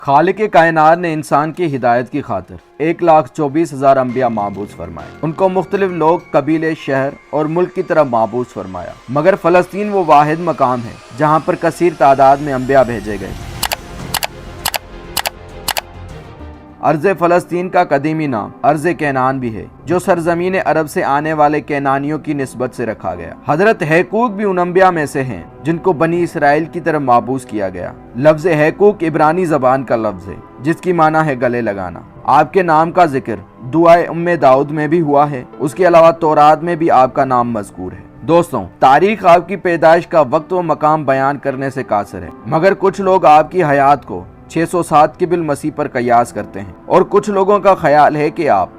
खालिक कायनात ने इंसान की हिदायत की खातिर 1,24,000 अंबिया माबूस फरमाए। उनको मुख्तलिफ लोग, कबीले, शहर और मुल्क की तरफ माबूस फरमाया, मगर फ़लस्तीन वो वाहिद मकाम है जहाँ पर कसीर तादाद में अंबिया भेजे गए। अर्ज़ फ़लस्तीन का कदीमी नाम अर्ज़ कैनान भी है, जो सरज़मीन अरब से आने वाले कैनानियों की निस्बत से रखा गया। हज़रत हैकूक भी उन अंबिया में से हैं जिनको बनी इसराइल की तरफ माबूस किया गया। लफ्ज़ हैकूक इब्रानी ज़बान का लफ्ज़ है जिसकी माना है गले लगाना। आपके नाम का जिक्र दुआए उम्मे दाऊद में भी हुआ है। उसके अलावा तौरात में भी आपका नाम मज़कूर है। दोस्तों, तारीख आपकी पैदाइश का वक्त व मकाम बयान करने से कासिर है, मगर कुछ लोग आपकी हयात को 607 क़िबल मसीह पर कयास करते हैं और कुछ लोगों का ख्याल है कि आप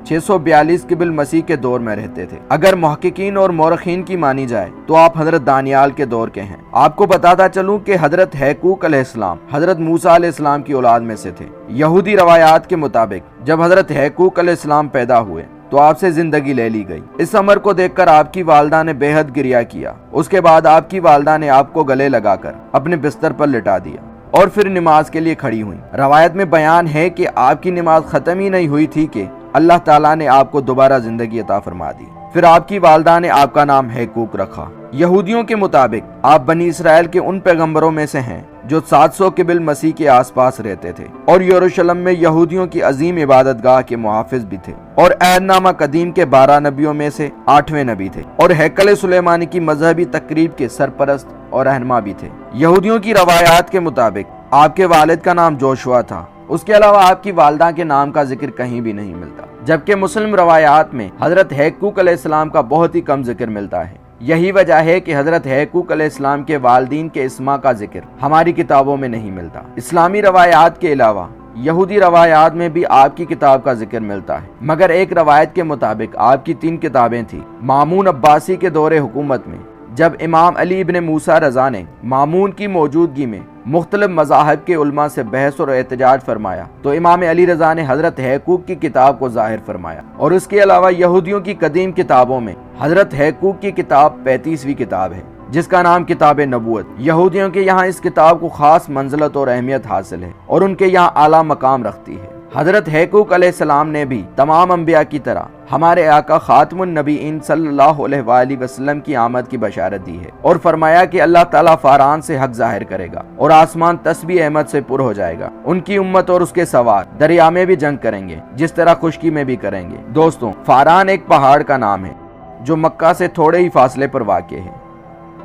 642 क़िबल मसीह के दौर में रहते थे। अगर मुहक्किकीन और मौरखीन की मानी जाए तो आप हजरत दानियाल के दौर के हैं। आपको बताता चलूं कि हजरत हैकूक अलैहिस्सलाम हजरत मूसा अलैहिस्सलाम की औलाद में से थे। यहूदी रवायात के मुताबिक जब हजरत हैकूक अलैहिस्सलाम पैदा हुए तो आपसे जिंदगी ले ली गई। इस अमर को देखकर आपकी वालदा ने बेहद गिरिया किया। उसके बाद आपकी वालदा ने आपको गले लगाकर अपने बिस्तर पर लिटा दिया और फिर नमाज के लिए खड़ी हुई। रवायत में बयान है कि आपकी नमाज खत्म ही नहीं हुई थी कि अल्लाह ताला ने आपको दोबारा जिंदगी अता फरमा दी। फिर आपकी वालदा ने आपका नाम हैकूक रखा। यहूदियों के मुताबिक आप बनी इसराइल के उन पैगंबरों में से हैं जो 700 क़िबल मसीह के आसपास रहते थे और यरूशलेम में यहूदियों की अजीम इबादतगाह के मुहाफिज भी थे और अहदनामा कदीम के 12 नबियों में से 8वें नबी थे और हैकल सुलेमानी की मजहबी तकरीब के सरपरस्त और रहनुमा भी थे। यहूदियों की रवायात के मुताबिक आपके वालिद का नाम जोशुआ था। उसके अलावा आपकी वालदा के नाम का जिक्र कहीं भी नहीं मिलता, जबकि मुस्लिम रवायात में हजरत हैकूक अलैहिस्सलाम का बहुत ही कम जिक्र मिलता है। यही वजह है कि हजरत हैकूक अलैहिस्सलाम के वालिदीन के इस्मा का जिक्र हमारी किताबों में नहीं मिलता। इस्लामी रवायात के अलावा यहूदी रवायात में भी आपकी किताब का जिक्र मिलता है, मगर एक रवायत के मुताबिक आपकी 3 किताबें थी। मामून अब्बासी के दौरे हुकूमत में जब इमाम अली इब्न मूसा रज़ा ने मामून की मौजूदगी में मुख्तलिफ मज़ाहिब के उलमा से बहस और एहतजाज फरमाया तो इमाम अली रज़ा ने हज़रत हैकूक की किताब को ज़ाहिर फरमाया। और इसके अलावा यहूदियों की कदीम किताबों में हज़रत हैकूक की किताब 35वीं किताब है जिसका नाम किताब नबूवत। यहूदियों के यहाँ इस किताब को खास मंजिलत और अहमियत हासिल है और उनके यहाँ आला मकाम रखती है। हजरत हैकूक अलैहिस्सलाम ने भी तमाम अंबिया की तरह हमारे आका खातमुन नबीईन सल्लल्लाहु अलैहि वसल्लम की आमद की बशारत दी है और फरमाया कि अल्लाह ताला फारान से हक जाहिर करेगा और आसमान तस्बीह अहमद से पुर हो जाएगा। उनकी उम्मत और उसके सवार दरिया में भी जंग करेंगे जिस तरह खुश्की में भी करेंगे। दोस्तों, फारान एक पहाड़ का नाम है जो मक्का से थोड़े ही फासले पर वाक़ है।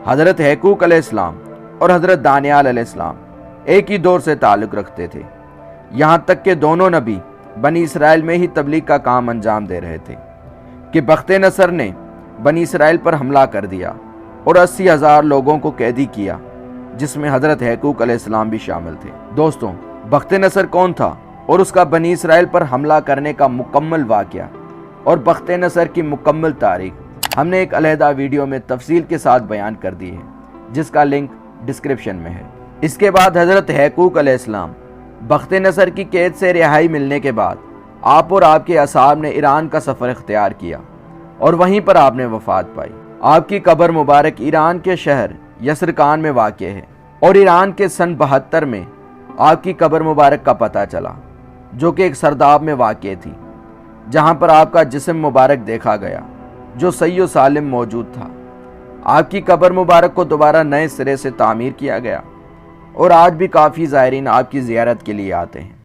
हजरत हैकूक अलैहिस्सलाम और हजरत दानियाल अलैहिस्सलाम एक ही दौर से ताल्लुक़ रखते थे, यहाँ तक कि दोनों नबी बनी इसराइल में ही तबलीग का काम अंजाम दे रहे थे कि बख्ते नसर ने बनी इसराइल पर हमला कर दिया और 80,000 लोगों को कैदी किया, जिसमें हजरत हैकूक अलैहिस्सलाम भी शामिल थे। दोस्तों, बख्ते नसर कौन था और उसका बनी इसराइल पर हमला करने का मुकम्मल वाक़या और बख्ते नसर की मुकम्मल तारीख हमने एक अलहदा वीडियो में तफसील के साथ बयान कर दी है, जिसका लिंक डिस्क्रिप्शन में है। इसके बाद हजरत हैकूक अलैहिस्सलाम बख्ते नसर की कैद से रिहाई मिलने के बाद आप और आपके असाब ने ईरान का सफ़र इख्तियार किया और वहीं पर आपने वफ़ात पाई। आपकी कब्र मुबारक ईरान के शहर यसरकान में वाक़ है और ईरान के सन 72 में आपकी कब्र मुबारक का पता चला, जो कि एक सरदाब में वाक़ थी, जहां पर आपका जिस्म मुबारक देखा गया जो सही व सालिम मौजूद था। आपकी कब्र मुबारक को दोबारा नए सिरे से तामीर किया गया और आज भी काफ़ी ज़ायरीन आपकी ज़ियारत के लिए आते हैं।